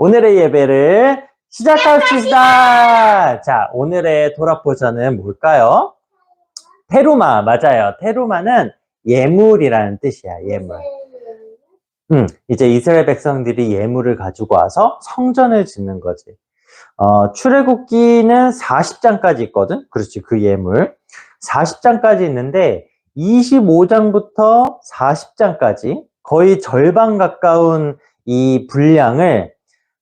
오늘의 예배를 시작합시다. 자, 오늘의 토라 포션은 뭘까요? 테루마, 맞아요. 테루마는 예물이라는 뜻이야, 예물. 이제 이스라엘 백성들이 예물을 가지고 와서 성전을 짓는 거지. 출애굽기는 40장까지 있거든? 그렇지, 그 예물. 40장까지 있는데 25장부터 40장까지 거의 절반 가까운 이 분량을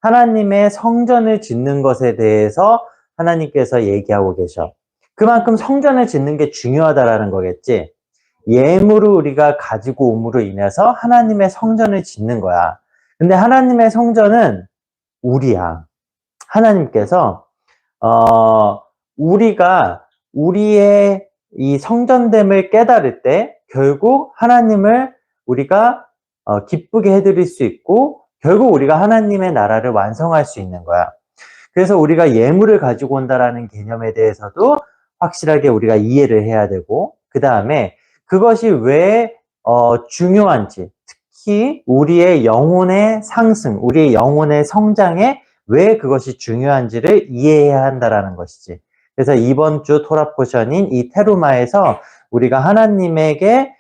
하나님의 성전을 짓는 것에 대해서 하나님께서 얘기하고 계셔. 그만큼 성전을 짓는 게 중요하다라는 거겠지. 예물을 우리가 가지고 옴으로 인해서 하나님의 성전을 짓는 거야. 근데 하나님의 성전은 우리야. 하나님께서 우리가 우리의 이 성전됨을 깨달을 때 결국 하나님을 우리가 기쁘게 해드릴 수 있고 결국 우리가 하나님의 나라를 완성할 수 있는 거야. 그래서 우리가 예물을 가지고 온다라는 개념에 대해서도 확실하게 우리가 이해를 해야 되고, 그 다음에 그것이 왜 중요한지, 특히 우리의 영혼의 상승, 우리의 영혼의 성장에 왜 그것이 중요한지를 이해해야 한다라는 것이지. 그래서 이번 주 토라 포션인 이 테루마에서 우리가 하나님에게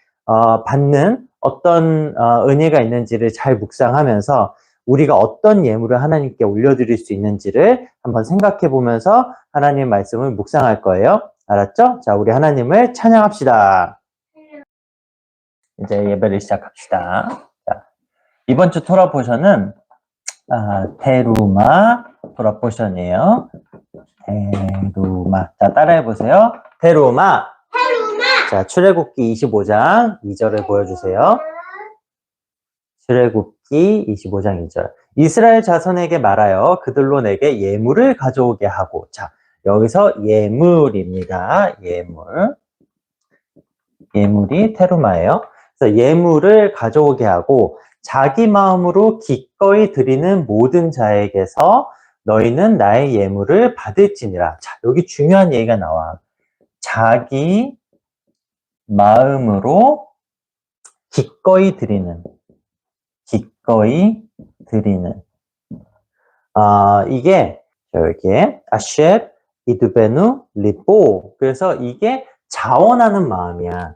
받는 어떤 은혜가 있는지를 잘 묵상하면서 우리가 어떤 예물을 하나님께 올려드릴 수 있는지를 한번 생각해 보면서 하나님의 말씀을 묵상할 거예요. 알았죠? 자, 우리 하나님을 찬양합시다. 이제 예배를 시작합시다. 자, 이번 주 토라 포션은 테루마 토라 포션이에요. 테루마. 자, 따라해 보세요. 테루마. 자, 출애굽기 25장 2절을 보여주세요. 출애굽기 25장 2절. 이스라엘 자손에게 말하여 그들로 내게 예물을 가져오게 하고. 자, 여기서 예물입니다. 예물. 예물이 테루마예요. 그래서 예물을 가져오게 하고 자기 마음으로 기꺼이 드리는 모든 자에게서 너희는 나의 예물을 받을지니라. 자, 여기 중요한 얘기가 나와. 자기 마음으로 기꺼이 드리는. 이게 이렇게 아쉐 이두베누 리보. 그래서 이게 자원하는 마음이야.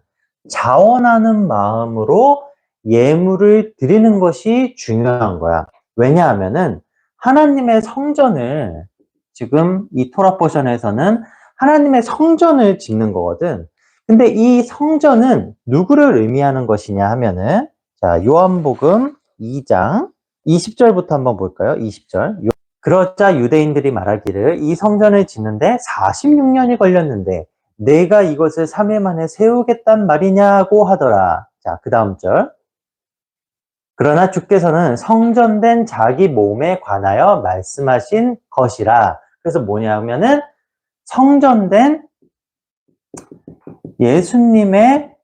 자원하는 마음으로 예물을 드리는 것이 중요한 거야. 왜냐하면은 하나님의 성전을 지금 이 토라 포션에서는 하나님의 성전을 짓는 거거든. 근데 이 성전은 누구를 의미하는 것이냐 하면은 자, 요한복음 2장 20절부터 한번 볼까요? 20절. 그러자 유대인들이 말하기를 이 성전을 짓는데 46년이 걸렸는데 내가 이것을 3일 만에 세우겠단 말이냐고 하더라. 자, 그 다음 절. 그러나 주께서는 성전된 자기 몸에 관하여 말씀하신 것이라. 그래서 뭐냐면은 성전된 예수님의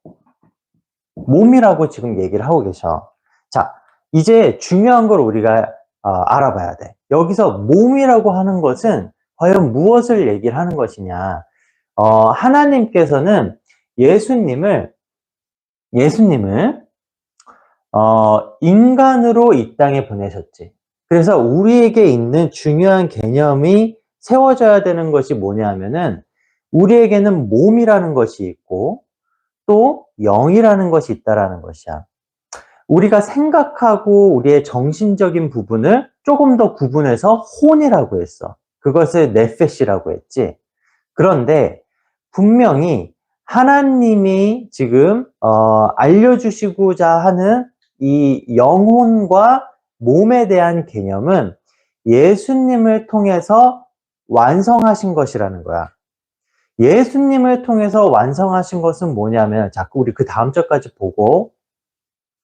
몸이라고 지금 얘기를 하고 계셔. 자, 이제 중요한 걸 우리가 알아봐야 돼. 여기서 몸이라고 하는 것은 과연 무엇을 얘기를 하는 것이냐. 하나님께서는 예수님을 인간으로 이 땅에 보내셨지. 그래서 우리에게 있는 중요한 개념이 세워져야 되는 것이 뭐냐면은 우리에게는 몸이라는 것이 있고 또 영이라는 것이 있다라는 것이야. 우리가 생각하고 우리의 정신적인 부분을 조금 더 구분해서 혼이라고 했어. 그것을 네페시라고 했지. 그런데 분명히 하나님이 지금 알려주시고자 하는 이 영혼과 몸에 대한 개념은 예수님을 통해서 완성하신 것이라는 거야. 예수님을 통해서 완성하신 것은 뭐냐면 자꾸 우리 그 다음 절까지 보고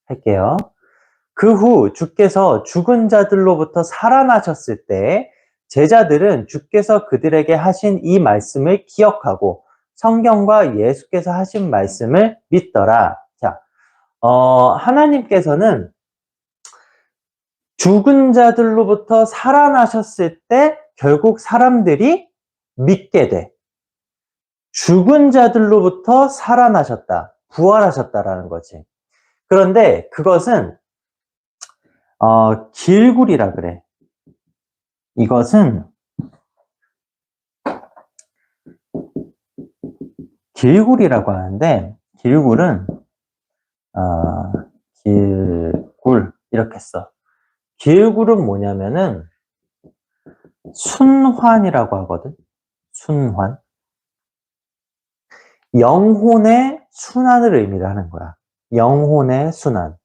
할게요. 그 후 주께서 죽은 자들로부터 살아나셨을 때 제자들은 주께서 그들에게 하신 이 말씀을 기억하고 성경과 예수께서 하신 말씀을 믿더라. 자, 하나님께서는 죽은 자들로부터 살아나셨을 때 결국 사람들이 믿게 돼. 죽은 자들로부터 살아나셨다, 부활하셨다라는 거지. 그런데 그것은 길굴이라 그래. 이것은 길굴이라고 하는데, 길굴은 길굴 이렇게 써. 길굴은 뭐냐면은 순환이라고 하거든. 순환. 영혼의 순환을 의미를 하는 거야. 영혼의 순환.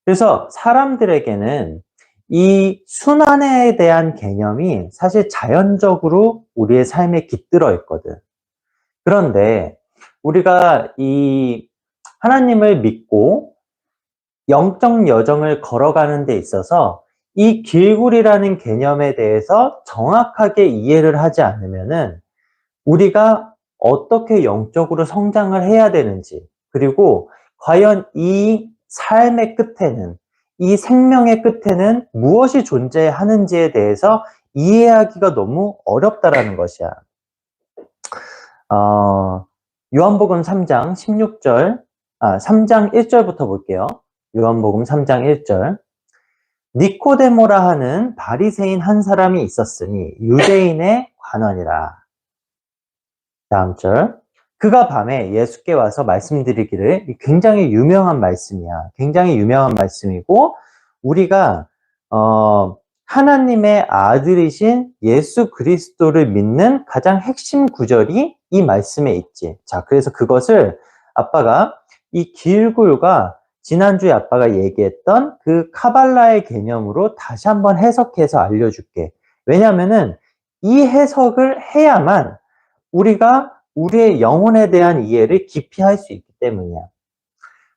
그래서 사람들에게는 이 순환에 대한 개념이 사실 자연적으로 우리의 삶에 깃들어 있거든. 그런데 우리가 이 하나님을 믿고 영적 여정을 걸어가는 데 있어서 이 길굴이라는 개념에 대해서 정확하게 이해를 하지 않으면은 우리가 어떻게 영적으로 성장을 해야 되는지, 그리고 과연 이 삶의 끝에는, 이 생명의 끝에는 무엇이 존재하는지에 대해서 이해하기가 너무 어렵다라는 것이야. 요한복음 3장 16절, 3장 1절부터 볼게요. 요한복음 3장 1절. 니코데모라 하는 바리새인 한 사람이 있었으니 유대인의 관원이라. 다음 절. 그가 밤에 예수께 와서 말씀드리기를, 굉장히 유명한 말씀이야. 굉장히 유명한 말씀이고, 우리가 하나님의 아들이신 예수 그리스도를 믿는 가장 핵심 구절이 이 말씀에 있지. 자, 그래서 그것을 아빠가 이 길굴과 지난주에 아빠가 얘기했던 그 카발라의 개념으로 다시 한번 해석해서 알려줄게. 왜냐면은 이 해석을 해야만 우리가 우리의 영혼에 대한 이해를 깊이 할 수 있기 때문이야.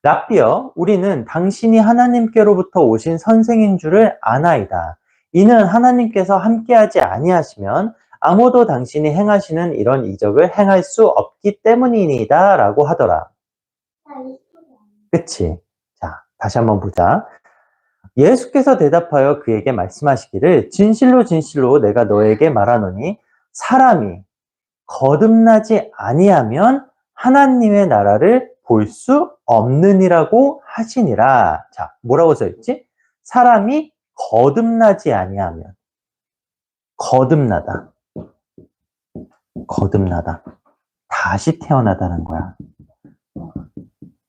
랍비여, 우리는 당신이 하나님께로부터 오신 선생인 줄을 아나이다. 이는 하나님께서 함께하지 아니하시면 아무도 당신이 행하시는 이런 이적을 행할 수 없기 때문이니다 라고 하더라. 그치? 자, 다시 한번 보자. 예수께서 대답하여 그에게 말씀하시기를 진실로 진실로 내가 너에게 말하노니 사람이 거듭나지 아니하면 하나님의 나라를 볼 수 없느니라고 하시니라. 자, 뭐라고 써있지? 사람이 거듭나지 아니하면. 거듭나다. 거듭나다. 다시 태어나다는 거야.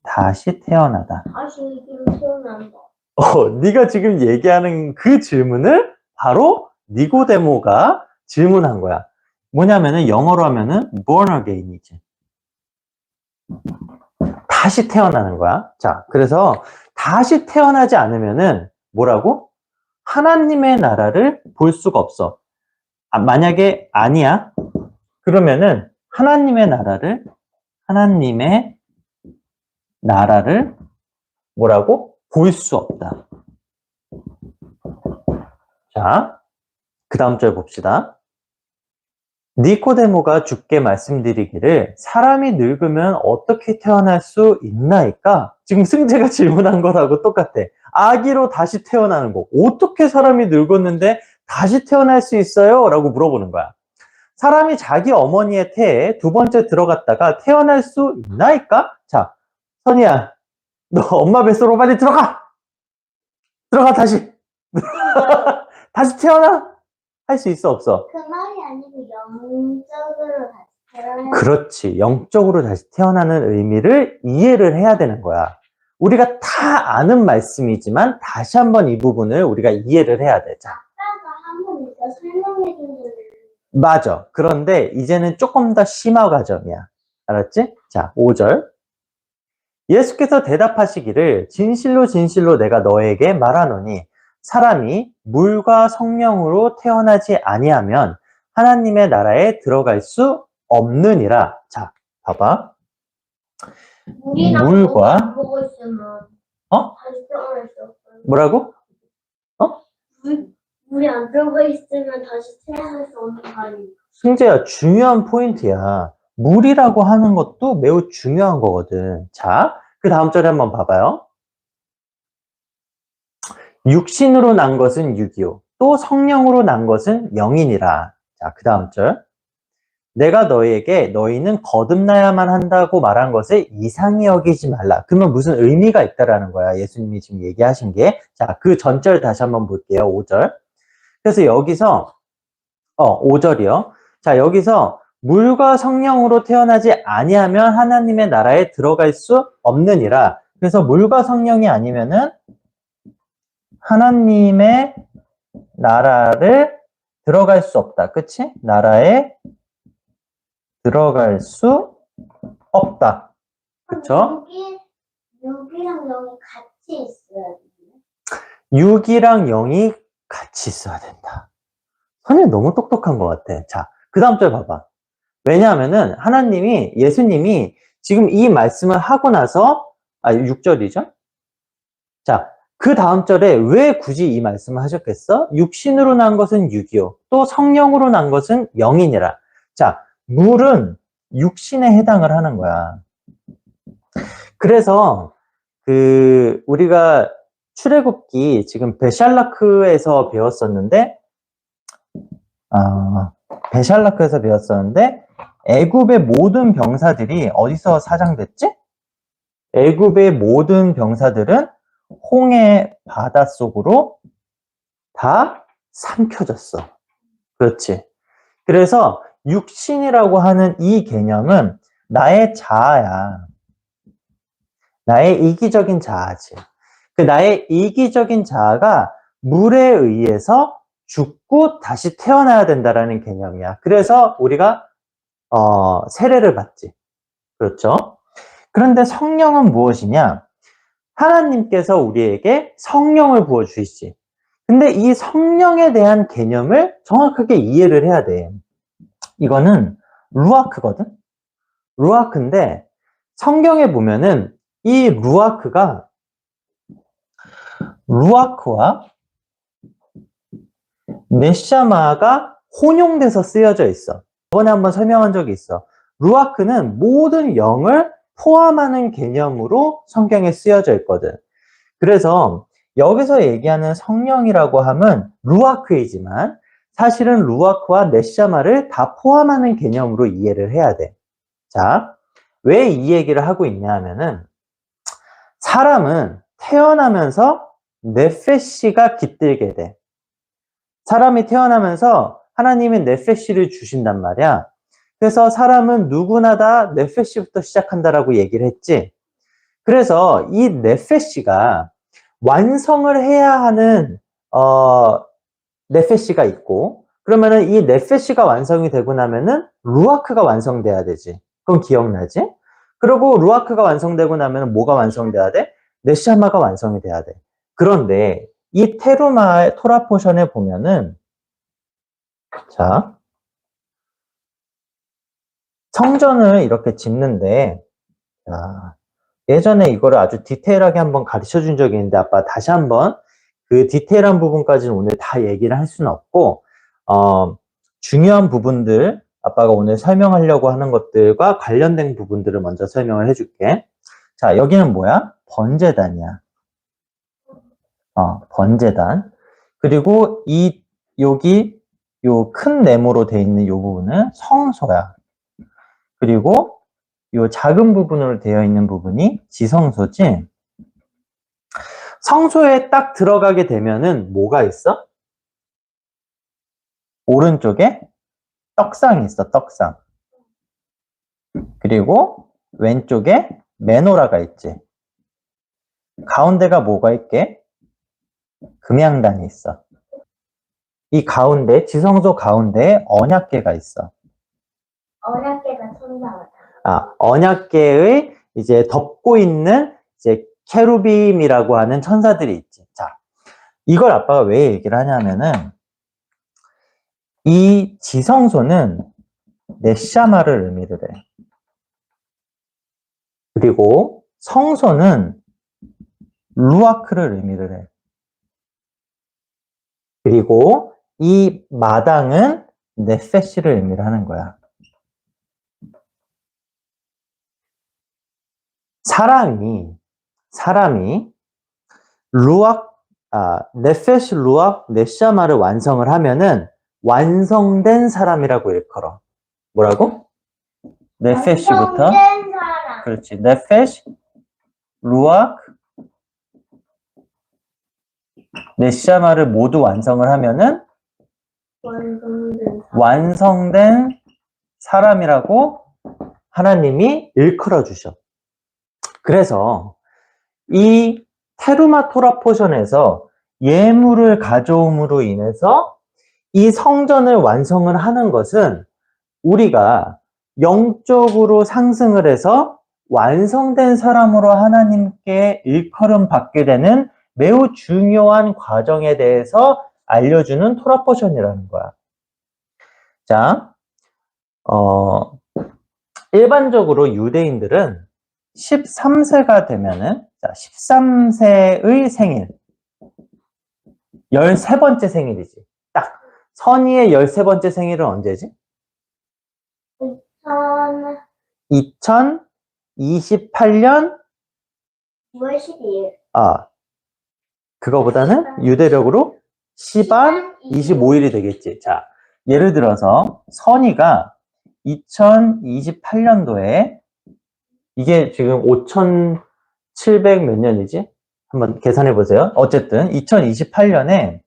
다시 태어나다. 다시 태어난다. 네가 지금 얘기하는 그 질문을 바로 니고데모가 질문한 거야. 뭐냐면은 영어로 하면은 born again이지. 다시 태어나는 거야. 자, 그래서 다시 태어나지 않으면은 뭐라고? 하나님의 나라를 볼 수가 없어. 만약에 아니야, 그러면은 하나님의 나라를 뭐라고? 볼 수 없다. 자, 그 다음 절 봅시다. 니코데모가 주께 말씀드리기를 사람이 늙으면 어떻게 태어날 수 있나이까? 지금 승재가 질문한 거라고 똑같아. 아기로 다시 태어나는 거. 어떻게 사람이 늙었는데 다시 태어날 수 있어요? 라고 물어보는 거야. 사람이 자기 어머니의 태에 두 번째 들어갔다가 태어날 수 있나이까? 자, 선이야, 너 엄마 뱃속으로 빨리 들어가! 들어가, 다시! 다시 태어나! 할 수 있어, 없어? 그 말이 아니고 영적으로 다시 태어나는. 그렇지. 영적으로 다시 태어나는 의미를 이해를 해야 되는 거야. 우리가 다 아는 말씀이지만 다시 한번 이 부분을 우리가 이해를 해야 돼. 자. 아빠가 한번 이따 설명해 준 거를. 맞아. 그런데 이제는 조금 더 심화 과정이야. 알았지? 자, 5절. 예수께서 대답하시기를 진실로 진실로 내가 너에게 말하노니 사람이 물과 성령으로 태어나지 아니하면 하나님의 나라에 들어갈 수 없느니라. 자, 봐봐. 물과 안 보고 있으면 다시 태어날 수 없어요. 뭐라고? 물이 안 들어가 있으면 다시 태어날 수 없는 거 아니에요? 승재야, 중요한 포인트야. 물이라고 하는 것도 매우 중요한 거거든. 자, 그 다음 절에 한번 봐봐요. 육신으로 난 것은 육이요, 또 성령으로 난 것은 영이니라. 자, 그 다음 절. 내가 너희에게 너희는 거듭나야만 한다고 말한 것을 이상히 여기지 말라. 그러면 무슨 의미가 있다라는 거야. 예수님이 지금 얘기하신 게. 자, 그 전절 다시 한번 볼게요. 5절. 그래서 여기서 5절이요. 자, 여기서 물과 성령으로 태어나지 아니하면 하나님의 나라에 들어갈 수 없느니라. 그래서 물과 성령이 아니면은 하나님의 나라를 들어갈 수 없다. 그치? 나라에 들어갈 수 없다. 그쵸? 6이랑 0이 같이 있어야 돼. 6이랑 0이 같이 있어야 된다. 선생님 너무 똑똑한 것 같아. 자, 그 다음 절 봐봐. 왜냐하면은 예수님이 지금 이 말씀을 하고 나서, 6절이죠? 자, 그 다음 절에 왜 굳이 이 말씀을 하셨겠어? 육신으로 난 것은 6이요. 또 성령으로 난 것은 0이니라. 자, 물은 육신에 해당을 하는 거야. 그래서 우리가 출애굽기 지금 베샬라크에서 배웠었는데 애굽의 모든 병사들이 어디서 사장됐지? 애굽의 모든 병사들은 홍해 바닷속으로 다 삼켜졌어. 그렇지. 그래서 육신이라고 하는 이 개념은 나의 자아야. 나의 이기적인 자아지. 그 나의 이기적인 자아가 물에 의해서 죽고 다시 태어나야 된다라는 개념이야. 그래서 우리가 세례를 받지. 그렇죠? 그런데 성령은 무엇이냐? 하나님께서 우리에게 성령을 부어주시지. 근데 이 성령에 대한 개념을 정확하게 이해를 해야 돼. 이거는 루아크거든? 루아크인데 성경에 보면은 이 루아크와 네샤마가 혼용돼서 쓰여져 있어. 저번에 한번 설명한 적이 있어. 루아크는 모든 영을 포함하는 개념으로 성경에 쓰여져 있거든. 그래서 여기서 얘기하는 성령이라고 하면 루아크이지만 사실은 루아크와 네샤마를 다 포함하는 개념으로 이해를 해야 돼. 자, 왜 이 얘기를 하고 있냐 하면은 사람은 태어나면서 네페시가 깃들게 돼. 사람이 태어나면서 하나님이 네페시를 주신단 말이야. 그래서 사람은 누구나 다 네페시부터 시작한다라고 얘기를 했지. 그래서 이 네페시가 완성을 해야 하는 네페시가 있고, 그러면은 이 네페시가 완성이 되고 나면은 루아크가 완성돼야 되지. 그건 기억나지? 그리고 루아크가 완성되고 나면은 뭐가 완성돼야 돼? 네샤마가 완성이 돼야 돼. 그런데 이 테루마의 토라 포션에 보면은 자, 성전을 이렇게 짓는데 자, 예전에 이거를 아주 디테일하게 한번 가르쳐 준 적이 있는데 아빠 다시 한번 그 디테일한 부분까지는 오늘 다 얘기를 할 수는 없고 중요한 부분들 아빠가 오늘 설명하려고 하는 것들과 관련된 부분들을 먼저 설명을 해줄게. 자, 여기는 뭐야? 번제단이야. 번제단. 그리고 여기 요 큰 네모로 돼 있는 요 부분은 성소야. 그리고 요 작은 부분으로 되어 있는 부분이 지성소지. 성소에 딱 들어가게 되면은 뭐가 있어? 오른쪽에 떡상이 있어, 떡상. 그리고 왼쪽에 메노라가 있지. 가운데가 뭐가 있게? 금양단이 있어. 이 가운데, 지성소 가운데에 언약궤가 있어. 언약궤가 천사다. 언약궤의 이제 덮고 있는 이제 케루빔이라고 하는 천사들이 있지. 자, 이걸 아빠가 왜 얘기를 하냐면은 이 지성소는 네샤마를 의미를 해. 그리고 성소는 루아크를 의미를 해. 그리고 이 마당은 네페시를 의미를 하는 거야. 사람이 네페시, 루악, 네샤마를 완성을 하면은 완성된 사람이라고 일컬어. 뭐라고? 네페시부터. 완성된 사람. 그렇지. 네페시, 루악, 네샤마를 모두 완성을 하면은 완성된 사람. 완성된 사람이라고 하나님이 일컬어 주셔. 그래서 이 테루마 토라 포션에서 예물을 가져옴으로 인해서 이 성전을 완성을 하는 것은 우리가 영적으로 상승을 해서 완성된 사람으로 하나님께 일컬음 받게 되는 매우 중요한 과정에 대해서 알려주는 토라 포션이라는 거야. 자, 일반적으로 유대인들은 13세가 되면은, 자, 13세의 생일, 13번째 생일이지. 딱, 선희의 13번째 생일은 언제지? 2028년 9월 12일. 그거보다는 유대력으로 시반 25일이 되겠지. 자, 예를 들어서 선희가 2028년도에 이게 지금 5700 몇 년이지? 한번 계산해 보세요. 어쨌든 2028년에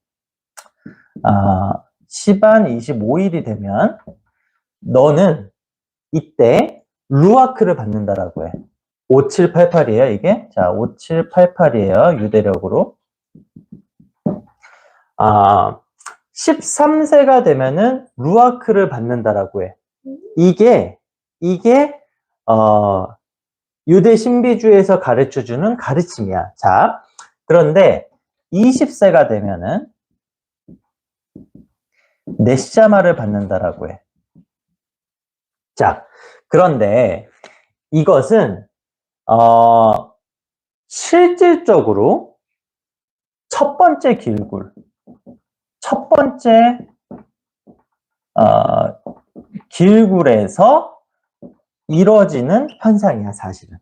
시반 25일이 되면 너는 이때 루아크를 받는다라고 해. 5788이에요, 이게. 자, 5788이에요, 유대력으로. 13세가 되면은 루아크를 받는다라고 해. 이게 유대 신비주의에서 가르쳐주는 가르침이야. 자, 그런데 20세가 되면은 넷샤마를 받는다라고 해. 자, 그런데 이것은 실질적으로 첫 번째 길굴, 첫 번째 길굴에서 이루어지는 현상이야, 사실은.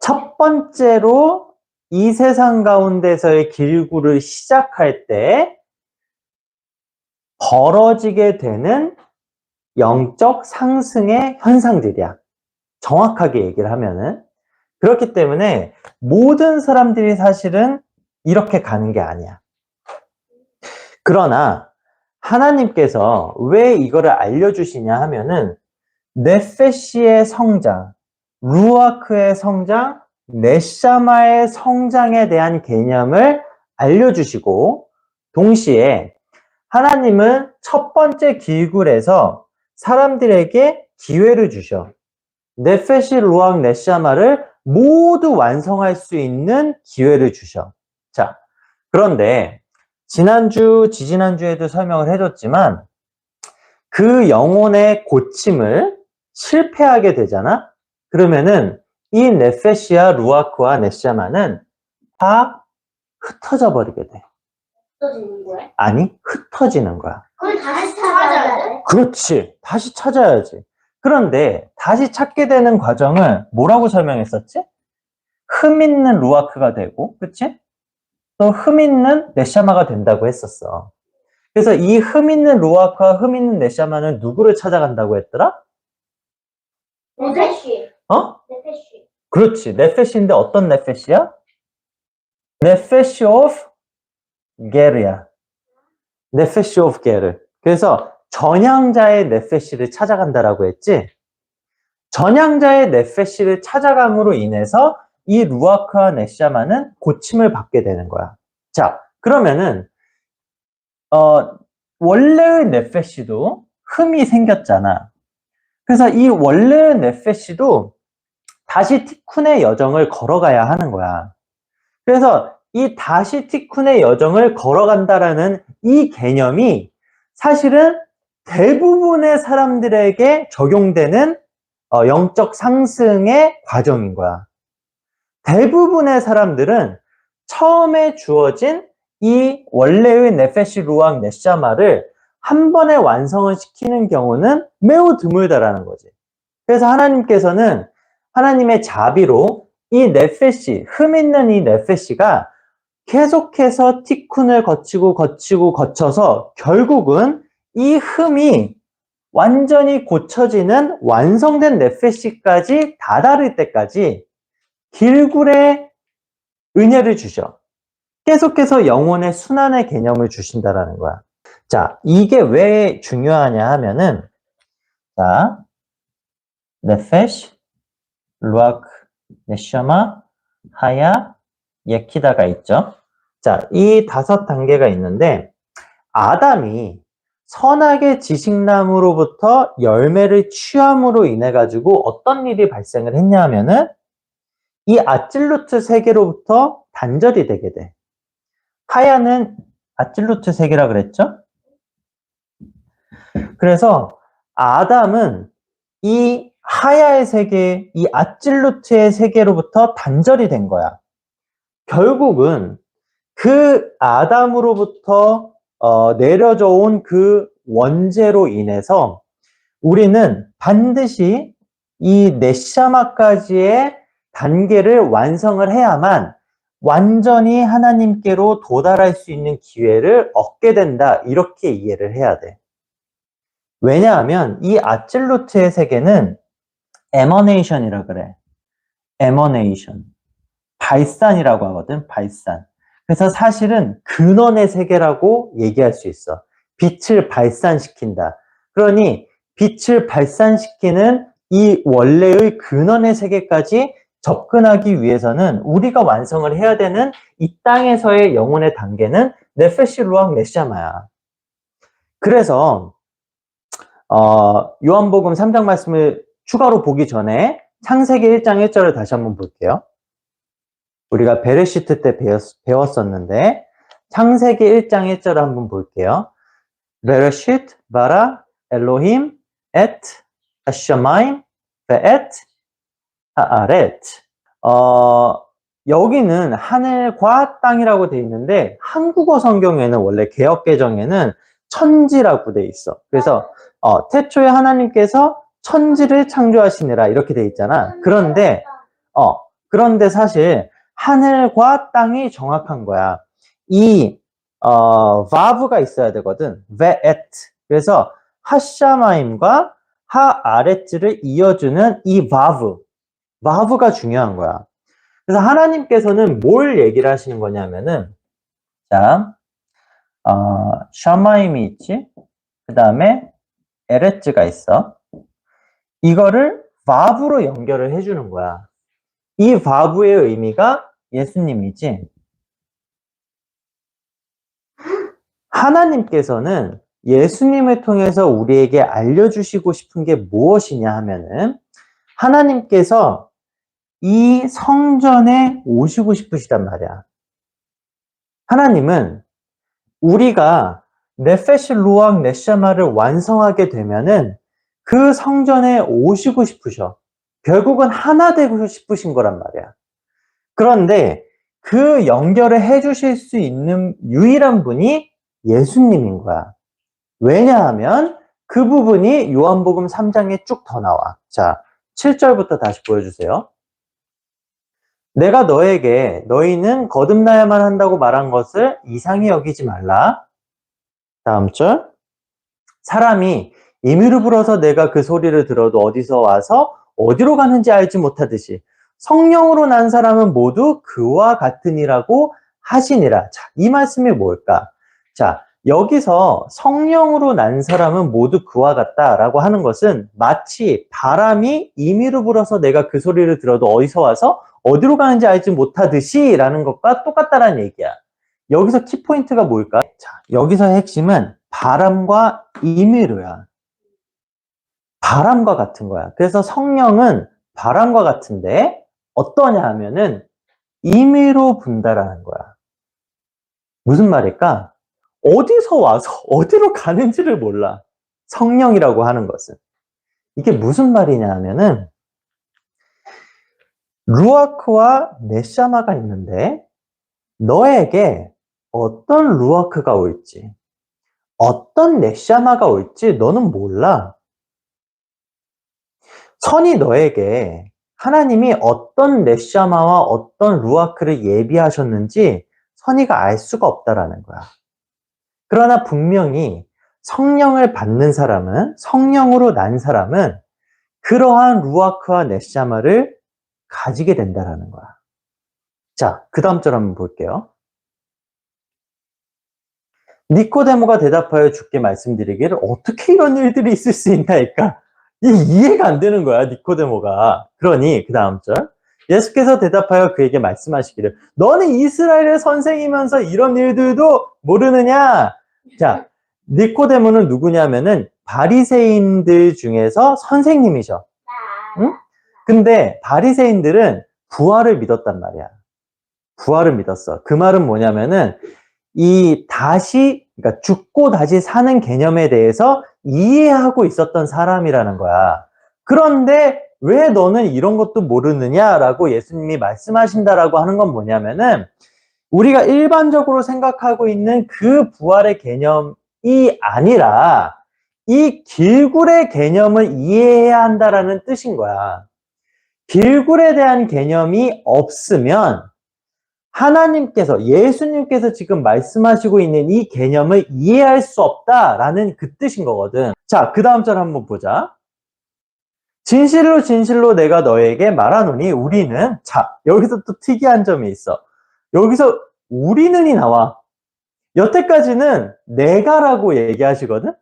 첫 번째로 이 세상 가운데서의 길굴을 시작할 때 벌어지게 되는 영적 상승의 현상들이야. 정확하게 얘기를 하면은. 그렇기 때문에 모든 사람들이 사실은 이렇게 가는 게 아니야. 그러나 하나님께서 왜 이거를 알려주시냐 하면은 네페시의 성장, 루아크의 성장, 네샤마의 성장에 대한 개념을 알려주시고 동시에 하나님은 첫 번째 길굴에서 사람들에게 기회를 주셔. 네페시, 루악, 네샤마를 모두 완성할 수 있는 기회를 주셔. 자, 그런데 지난주, 지지난주에도 설명을 해줬지만 그 영혼의 고침을 실패하게 되잖아? 그러면은 이 네페시와 루아크와 네샤마는 다 흩어져 버리게 돼. 흩어지는 거야? 아니, 흩어지는 거야. 그걸 다시 찾아야 돼? 그렇지. 다시 찾아야지. 그런데 다시 찾게 되는 과정을 뭐라고 설명했었지? 흠 있는 루아크가 되고, 그치? 또 흠 있는 네샤마가 된다고 했었어. 그래서 이 흠 있는 루아크와 흠 있는 네샤마는 누구를 찾아간다고 했더라? 네페시. 네페시. 그렇지. 네페시인데 어떤 네페시야? 네페시 오브 게르야. 네페시 오브 게르. 그래서 전향자의 네페시를 찾아간다라고 했지? 전향자의 네페시를 찾아감으로 인해서 이 루아크와 네샤마는 고침을 받게 되는 거야. 자, 그러면은 원래의 네페시도 흠이 생겼잖아. 그래서 이 원래의 네페시도 다시 티쿤의 여정을 걸어가야 하는 거야. 그래서 이 다시 티쿤의 여정을 걸어간다라는 이 개념이 사실은 대부분의 사람들에게 적용되는 영적 상승의 과정인 거야. 대부분의 사람들은 처음에 주어진 이 원래의 네페시, 루악, 네샤마를 한 번에 완성을 시키는 경우는 매우 드물다라는 거지. 그래서 하나님께서는 하나님의 자비로 이 네페시, 흠 있는 이 네페시가 계속해서 티쿤을 거쳐서 결국은 이 흠이 완전히 고쳐지는 완성된 네페시까지 다다를 때까지 길굴의 은혜를 주셔. 계속해서 영혼의 순환의 개념을 주신다라는 거야. 자, 이게 왜 중요하냐 하면은, 자, 네페시, 루아크, 네샤마, 하야, 예키다가 있죠. 자, 이 5단계가 있는데, 아담이 선악의 지식나무로부터 열매를 취함으로 인해 가지고 어떤 일이 발생을 했냐 하면은, 이 아찔루트 세계로부터 단절이 되게 돼. 하야는 아찔루트 세계라 그랬죠? 그래서 아담은 이 하야의 세계, 이 아찔루트의 세계로부터 단절이 된 거야. 결국은 그 아담으로부터 내려져 온 그 원죄로 인해서 우리는 반드시 이 네샤마까지의 단계를 완성을 해야만 완전히 하나님께로 도달할 수 있는 기회를 얻게 된다. 이렇게 이해를 해야 돼. 왜냐하면 이 아찔루트의 세계는 에머네이션이라 그래. 에머네이션. 발산이라고 하거든. 발산. 그래서 사실은 근원의 세계라고 얘기할 수 있어. 빛을 발산시킨다. 그러니 빛을 발산시키는 이 원래의 근원의 세계까지 접근하기 위해서는 우리가 완성을 해야 되는 이 땅에서의 영혼의 단계는 네페시 루악 네샤마야. 그래서 요한복음 3장 말씀을 추가로 보기 전에 창세기 1장 1절을 다시 한번 볼게요. 우리가 베레시트 때 배웠었는데 창세기 1장 1절을 한번 볼게요. 베레시트 바라 엘로힘 엣 아샤마임 베엣 하아렛. 여기는 하늘과 땅이라고 돼 있는데 한국어 성경에는 원래 개역 개정에는 천지라고 돼 있어. 그래서 태초에 하나님께서 천지를 창조하시니라 이렇게 돼 있잖아. 그런데 사실 하늘과 땅이 정확한 거야. 이 바브가 있어야 되거든. 베엣. 그래서 하샤마임과 하아렛즈를 이어주는 이 바브가 중요한 거야. 그래서 하나님께서는 뭘 얘기를 하시는 거냐면은, 자, 샤마임이 있지? 그 다음에 에레츠가 있어. 이거를 바브로 연결을 해주는 거야. 이 바브의 의미가 예수님이지. 하나님께서는 예수님을 통해서 우리에게 알려주시고 싶은 게 무엇이냐 하면은, 하나님께서 이 성전에 오시고 싶으시단 말이야. 하나님은 우리가 네페시 루악 네샤마를 완성하게 되면은 그 성전에 오시고 싶으셔. 결국은 하나 되고 싶으신 거란 말이야. 그런데 그 연결을 해주실 수 있는 유일한 분이 예수님인 거야. 왜냐하면 그 부분이 요한복음 3장에 쭉 더 나와. 자, 7절부터 다시 보여주세요. 내가 너에게 너희는 거듭나야만 한다고 말한 것을 이상히 여기지 말라. 다음 절. 사람이 임의로 불어서 내가 그 소리를 들어도 어디서 와서 어디로 가는지 알지 못하듯이 성령으로 난 사람은 모두 그와 같으니라고 하시니라. 자, 이 말씀이 뭘까? 자, 여기서 성령으로 난 사람은 모두 그와 같다라고 하는 것은 마치 바람이 임의로 불어서 내가 그 소리를 들어도 어디서 와서 어디로 가는지 알지 못하듯이 라는 것과 똑같다라는 얘기야. 여기서 키포인트가 뭘까? 자, 여기서의 핵심은 바람과 임의로야. 바람과 같은 거야. 그래서 성령은 바람과 같은데 어떠냐 하면은 임의로 분다라는 거야. 무슨 말일까? 어디서 와서 어디로 가는지를 몰라. 성령이라고 하는 것은. 이게 무슨 말이냐 하면은 루아크와 네샤마가 있는데 너에게 어떤 루아크가 올지 어떤 네샤마가 올지 너는 몰라. 선이 너에게 하나님이 어떤 네샤마와 어떤 루아크를 예비하셨는지 선이가 알 수가 없다라는 거야. 그러나 분명히 성령을 받는 사람은, 성령으로 난 사람은 그러한 루아크와 네샤마를 가지게 된다라는 거야. 자, 그 다음 절 한번 볼게요. 니코데모가 대답하여 주께 말씀드리기를 어떻게 이런 일들이 있을 수 있나이까? 이해가 안 되는 거야, 니코데모가. 그러니 그 다음 절. 예수께서 대답하여 그에게 말씀하시기를 너는 이스라엘의 선생이면서 이런 일들도 모르느냐? 자, 니코데모는 누구냐면은 바리새인들 중에서 선생님이셔. 응? 근데 바리새인들은 부활을 믿었단 말이야. 부활을 믿었어. 그 말은 뭐냐면은 그러니까 죽고 다시 사는 개념에 대해서 이해하고 있었던 사람이라는 거야. 그런데 왜 너는 이런 것도 모르느냐라고 예수님이 말씀하신다라고 하는 건 뭐냐면은 우리가 일반적으로 생각하고 있는 그 부활의 개념이 아니라 이 길굴의 개념을 이해해야 한다라는 뜻인 거야. 길굴에 대한 개념이 없으면 하나님께서, 예수님께서 지금 말씀하시고 있는 이 개념을 이해할 수 없다라는 그 뜻인 거거든. 자, 그 다음 절 한번 보자. 진실로 진실로 내가 너에게 말하노니 우리는, 자, 여기서 또 특이한 점이 있어. 여기서 우리는이 나와. 여태까지는 내가라고 얘기하시거든.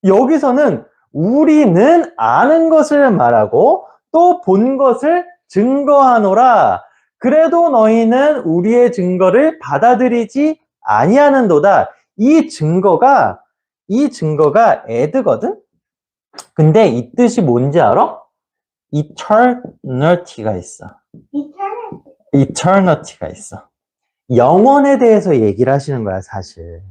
여기서는 우리는 아는 것을 말하고 또 본 것을 증거하노라. 그래도 너희는 우리의 증거를 받아들이지 아니하는도다. 이 증거가 에드거든? 근데 이 뜻이 뭔지 알아? eternity가 있어. eternity가 있어. 영원에 대해서 얘기를 하시는 거야, 사실.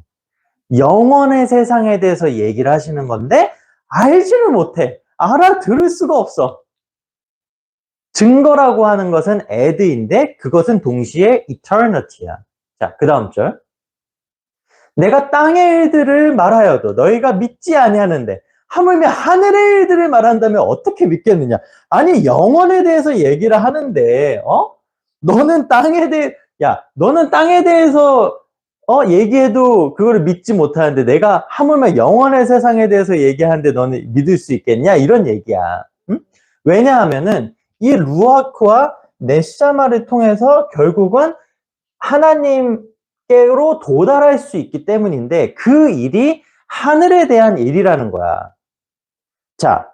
영원의 세상에 대해서 얘기를 하시는 건데 알지를 못해. 알아들을 수가 없어. 증거라고 하는 것은 add인데 그것은 동시에 eternity야. 자, 그 다음 절. 내가 땅의 일들을 말하여도 너희가 믿지 아니하는데 하물며 하늘의 일들을 말한다면 어떻게 믿겠느냐? 아니, 영원에 대해서 얘기를 하는데 너는 너는 땅에 대해서 얘기해도 그거를 믿지 못하는데 내가 하물며 영원의 세상에 대해서 얘기하는데 너는 믿을 수 있겠냐? 이런 얘기야. 응? 왜냐하면은 이 루아크와 네샤마를 통해서 결국은 하나님께로 도달할 수 있기 때문인데 그 일이 하늘에 대한 일이라는 거야. 자,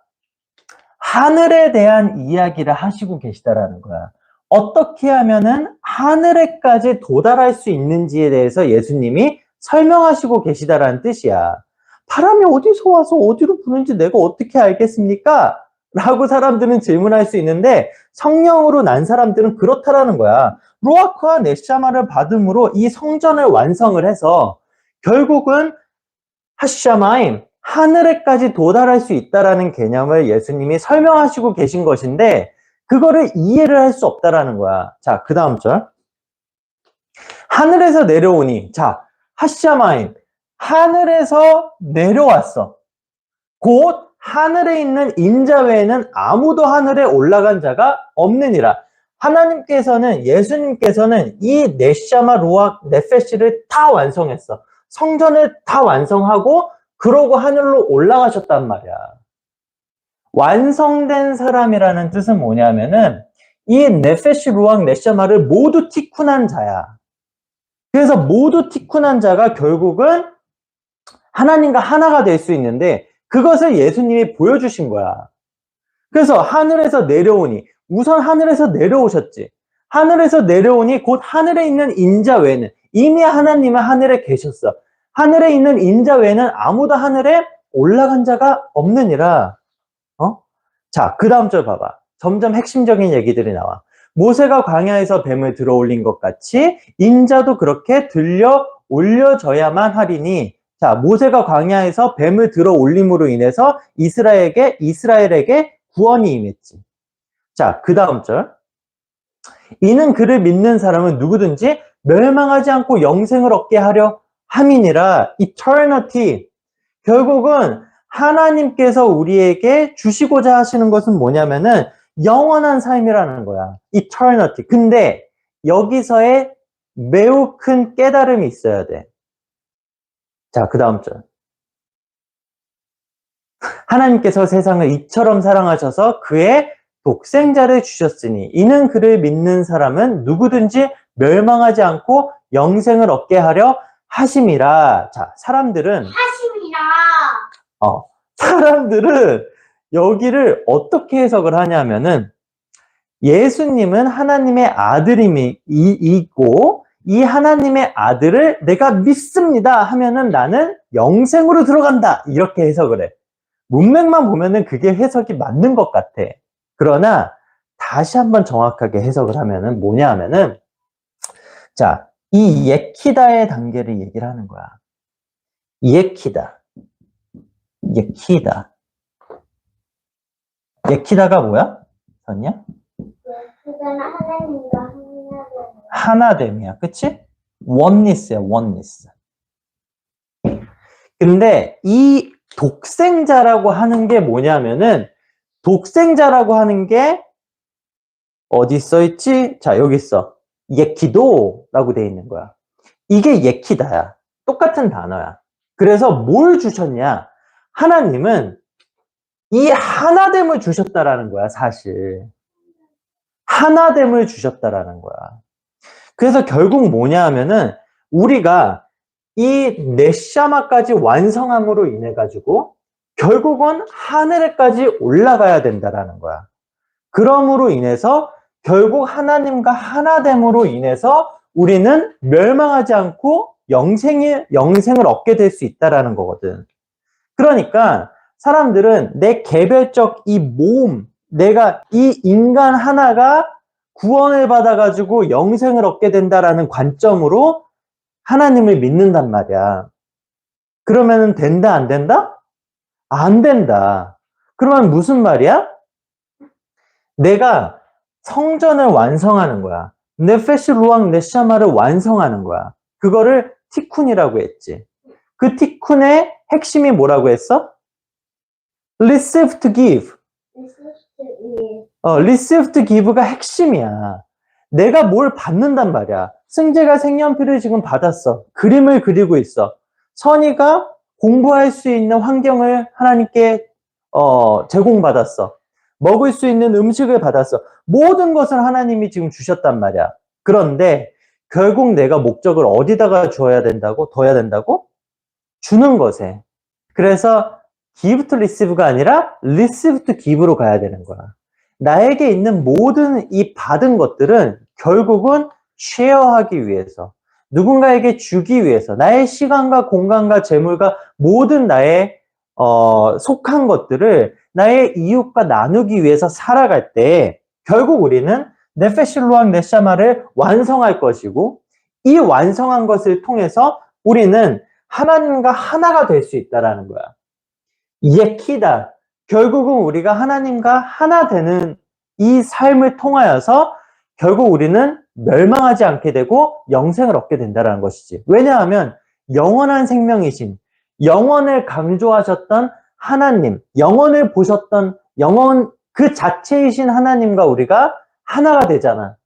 하늘에 대한 이야기를 하시고 계시다라는 거야. 어떻게 하면은 하늘에까지 도달할 수 있는지에 대해서 예수님이 설명하시고 계시다라는 뜻이야. 바람이 어디서 와서 어디로 부는지 내가 어떻게 알겠습니까? 라고 사람들은 질문할 수 있는데 성령으로 난 사람들은 그렇다라는 거야. 루아크와 네샤마를 받음으로 이 성전을 완성을 해서 결국은 하샤마임, 하늘에까지 도달할 수 있다라는 개념을 예수님이 설명하시고 계신 것인데 그거를 이해를 할 수 없다라는 거야. 자, 그 다음 절. 하늘에서 내려오니, 자, 하샤마임, 하늘에서 내려왔어. 곧 하늘에 있는 인자 외에는 아무도 하늘에 올라간 자가 없느니라. 하나님께서는, 예수님께서는 이 네샤마 루악 네페시를 다 완성했어. 성전을 다 완성하고 그러고 하늘로 올라가셨단 말이야. 완성된 사람이라는 뜻은 뭐냐면은 이 네페시 루악 네샤마를 모두 티쿤한 자야. 그래서 모두 티쿤한 자가 결국은 하나님과 하나가 될 수 있는데 그것을 예수님이 보여주신 거야. 그래서 하늘에서 내려오니, 우선 하늘에서 내려오셨지. 하늘에서 내려오니 곧 하늘에 있는 인자 외에는, 이미 하나님은 하늘에 계셨어. 하늘에 있는 인자 외에는 아무도 하늘에 올라간 자가 없느니라. 자, 그 다음 절 봐봐. 점점 핵심적인 얘기들이 나와. 모세가 광야에서 뱀을 들어 올린 것 같이 인자도 그렇게 들려 올려져야만 하리니. 자, 모세가 광야에서 뱀을 들어 올림으로 인해서 이스라엘에게 구원이 임했지. 자, 그 다음 절. 이는 그를 믿는 사람은 누구든지 멸망하지 않고 영생을 얻게 하려 함이니라. eternity. 결국은 하나님께서 우리에게 주시고자 하시는 것은 뭐냐면은 영원한 삶이라는 거야. eternity. 근데 여기서의 매우 큰 깨달음이 있어야 돼. 자, 그 다음 절. 하나님께서 세상을 이처럼 사랑하셔서 그의 독생자를 주셨으니 이는 그를 믿는 사람은 누구든지 멸망하지 않고 영생을 얻게 하려 하심이라. 자, 사람들은 사람들은 여기를 어떻게 해석을 하냐면은 예수님은 하나님의 아들이고 이 하나님의 아들을 내가 믿습니다 하면은 나는 영생으로 들어간다 이렇게 해석을 해. 문맥만 보면은 그게 해석이 맞는 것 같아. 그러나 다시 한번 정확하게 해석을 하면은 뭐냐 하면은 자, 이 예키다의 단계를 얘기를 하는 거야. 예키다. 예키다가 뭐야? 썼냐? 하나됨이야. 그치? 원니스야, 원니스. 근데 이 독생자라고 하는 게 뭐냐면은 독생자라고 하는 게 어디 써있지? 자, 여기 있어. 예키도라고 돼 있는 거야. 이게 예키다야. 똑같은 단어야. 그래서 뭘 주셨냐? 하나님은 이 하나됨을 주셨다라는 거야, 사실. 하나됨을 주셨다라는 거야. 그래서 결국 뭐냐 하면은 우리가 이 넷샤마까지 완성함으로 인해 가지고 결국은 하늘에까지 올라가야 된다라는 거야. 그럼으로 인해서 결국 하나님과 하나됨으로 인해서 우리는 멸망하지 않고 영생을 얻게 될 수 있다라는 거거든. 그러니까 사람들은 내 개별적 이 몸, 내가 이 인간 하나가 구원을 받아가지고 영생을 얻게 된다라는 관점으로 하나님을 믿는단 말이야. 그러면은 된다, 안 된다? 안 된다. 그러면 무슨 말이야? 내가 성전을 완성하는 거야. 네페시 루앙 네샤마를 완성하는 거야. 그거를 티쿤이라고 했지. 그 티쿤의 핵심이 뭐라고 했어? receive to give. receive to give가 핵심이야. 내가 뭘 받는단 말이야. 승재가 색연필을 지금 받았어. 그림을 그리고 있어. 선이가 공부할 수 있는 환경을 하나님께 제공받았어. 먹을 수 있는 음식을 받았어. 모든 것을 하나님이 지금 주셨단 말이야. 그런데 결국 내가 목적을 어디다가 둬야 된다고? 주는 것에. 그래서 give to receive가 아니라 receive to give로 가야 되는 거야. 나에게 있는 모든 이 받은 것들은 결국은 쉐어하기 위해서, 누군가에게 주기 위해서, 나의 시간과 공간과 재물과 모든 나의 속한 것들을 나의 이웃과 나누기 위해서 살아갈 때 결국 우리는 네페실로왕 네샤마를 완성할 것이고, 이 완성한 것을 통해서 우리는 하나님과 하나가 될 수 있다는 거야. 예키다. 결국은 우리가 하나님과 하나 되는 이 삶을 통하여서 결국 우리는 멸망하지 않게 되고 영생을 얻게 된다는 것이지. 왜냐하면 영원한 생명이신, 영원을 강조하셨던 하나님, 영원을 보셨던 영원 그 자체이신 하나님과 우리가 하나가 되잖아.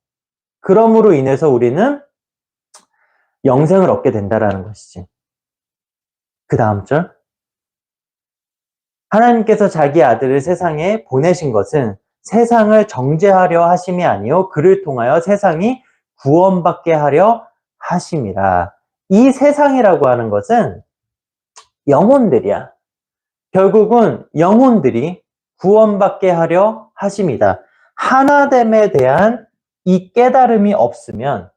그러므로 인해서 우리는 영생을 얻게 된다는 것이지. 그 다음 절. 하나님께서 자기 아들을 세상에 보내신 것은 세상을 정죄하려 하심이 아니요 그를 통하여 세상이 구원받게 하려 하심이라. 이 세상이라고 하는 것은 영혼들이야. 결국은 영혼들이 구원받게 하려 하심이다. 하나됨에 대한 이 깨달음이 없으면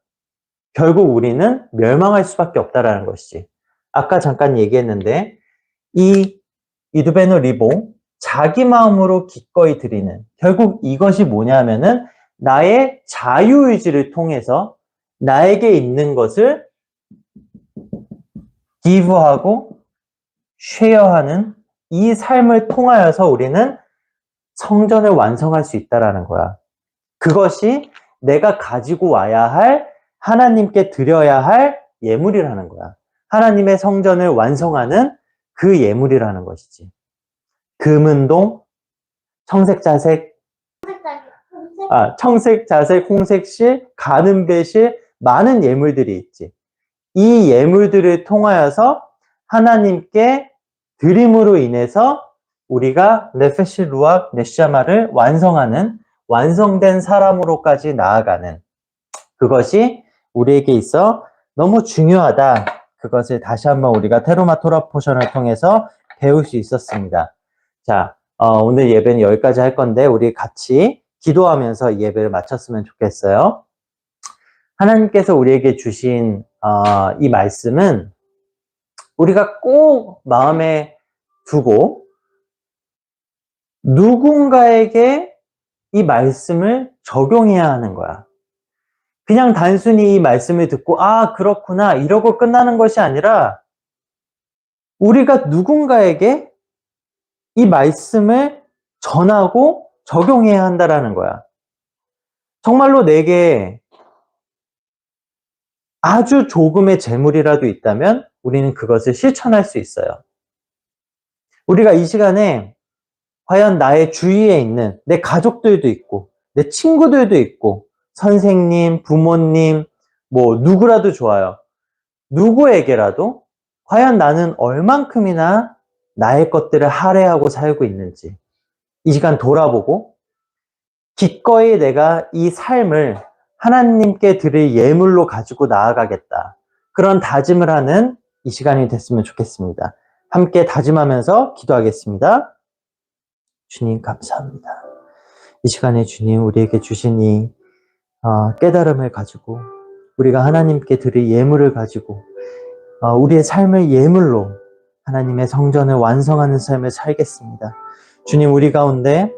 결국 우리는 멸망할 수밖에 없다라는 것이지. 아까 잠깐 얘기했는데 이 이두베노 리보, 자기 마음으로 기꺼이 드리는, 결국 이것이 뭐냐면은 나의 자유의지를 통해서 나에게 있는 것을 기부하고 쉐어하는 이 삶을 통하여서 우리는 성전을 완성할 수 있다는 거야. 그것이 내가 가지고 와야 할, 하나님께 드려야 할 예물이라는 거야. 하나님의 성전을 완성하는 그 예물이라는 것이지. 금은동, 청색자색, 청색자색, 홍색실, 가늠배실, 많은 예물들이 있지. 이 예물들을 통하여서 하나님께 드림으로 인해서 우리가 네페시 루악 네샤마를 완성하는, 완성된 사람으로까지 나아가는, 그것이 우리에게 있어 너무 중요하다. 그것을 다시 한번 우리가 테로마 토라 포션을 통해서 배울 수 있었습니다. 자, 오늘 예배는 여기까지 할 건데 우리 같이 기도하면서 예배를 마쳤으면 좋겠어요. 하나님께서 우리에게 주신 이 말씀은 우리가 꼭 마음에 두고 누군가에게 이 말씀을 적용해야 하는 거야. 그냥 단순히 이 말씀을 듣고 아 그렇구나 이러고 끝나는 것이 아니라 우리가 누군가에게 이 말씀을 전하고 적용해야 한다라는 거야. 정말로 내게 아주 조금의 재물이라도 있다면 우리는 그것을 실천할 수 있어요. 우리가 이 시간에 과연 나의 주위에 있는 내 가족들도 있고 내 친구들도 있고 선생님, 부모님, 뭐 누구라도 좋아요. 누구에게라도 과연 나는 얼만큼이나 나의 것들을 할애하고 살고 있는지 이 시간 돌아보고 기꺼이 내가 이 삶을 하나님께 드릴 예물로 가지고 나아가겠다. 그런 다짐을 하는 이 시간이 됐으면 좋겠습니다. 함께 다짐하면서 기도하겠습니다. 주님 감사합니다. 이 시간에 주님 우리에게 주신 이 깨달음을 가지고 우리가 하나님께 드릴 예물을 가지고 우리의 삶을 예물로 하나님의 성전을 완성하는 삶을 살겠습니다. 주님 우리 가운데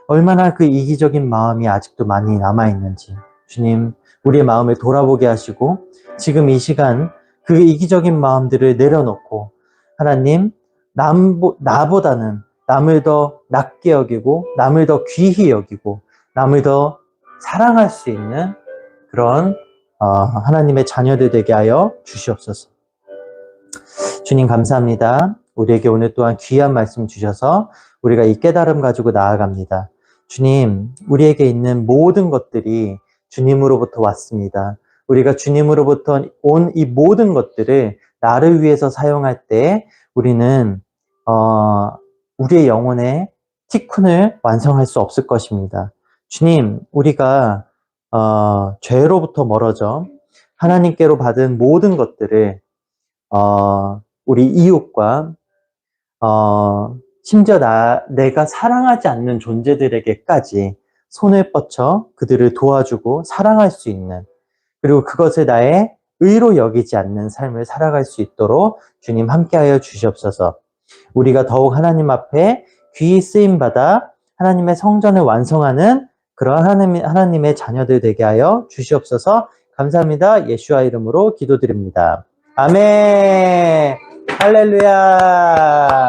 얼마나 그 이기적인 마음이 아직도 많이 남아있는지 주님 우리의 마음을 돌아보게 하시고 지금 이 시간 그 이기적인 마음들을 내려놓고 하나님 나보다는 남을 더 낮게 여기고 남을 더 귀히 여기고 남을 더 사랑할 수 있는 그런 하나님의 자녀들 되게 하여 주시옵소서. 주님 감사합니다. 우리에게 오늘 또한 귀한 말씀 주셔서 우리가 이 깨달음 가지고 나아갑니다. 주님, 우리에게 있는 모든 것들이 주님으로부터 왔습니다. 우리가 주님으로부터 온 이 모든 것들을 나를 위해서 사용할 때 우리는 우리의 영혼의 티쿤을 완성할 수 없을 것입니다. 주님, 우리가 죄로부터 멀어져 하나님께로 받은 모든 것들을 우리 이웃과 심지어 내가 사랑하지 않는 존재들에게까지 손을 뻗쳐 그들을 도와주고 사랑할 수 있는 그리고 그것을 나의 의로 여기지 않는 삶을 살아갈 수 있도록 주님 함께하여 주시옵소서. 우리가 더욱 하나님 앞에 귀히 쓰임받아 하나님의 성전을 완성하는 그런 하나님의 자녀들 되게 하여 주시옵소서. 감사합니다. 예수와 이름으로 기도드립니다. 아멘. 할렐루야.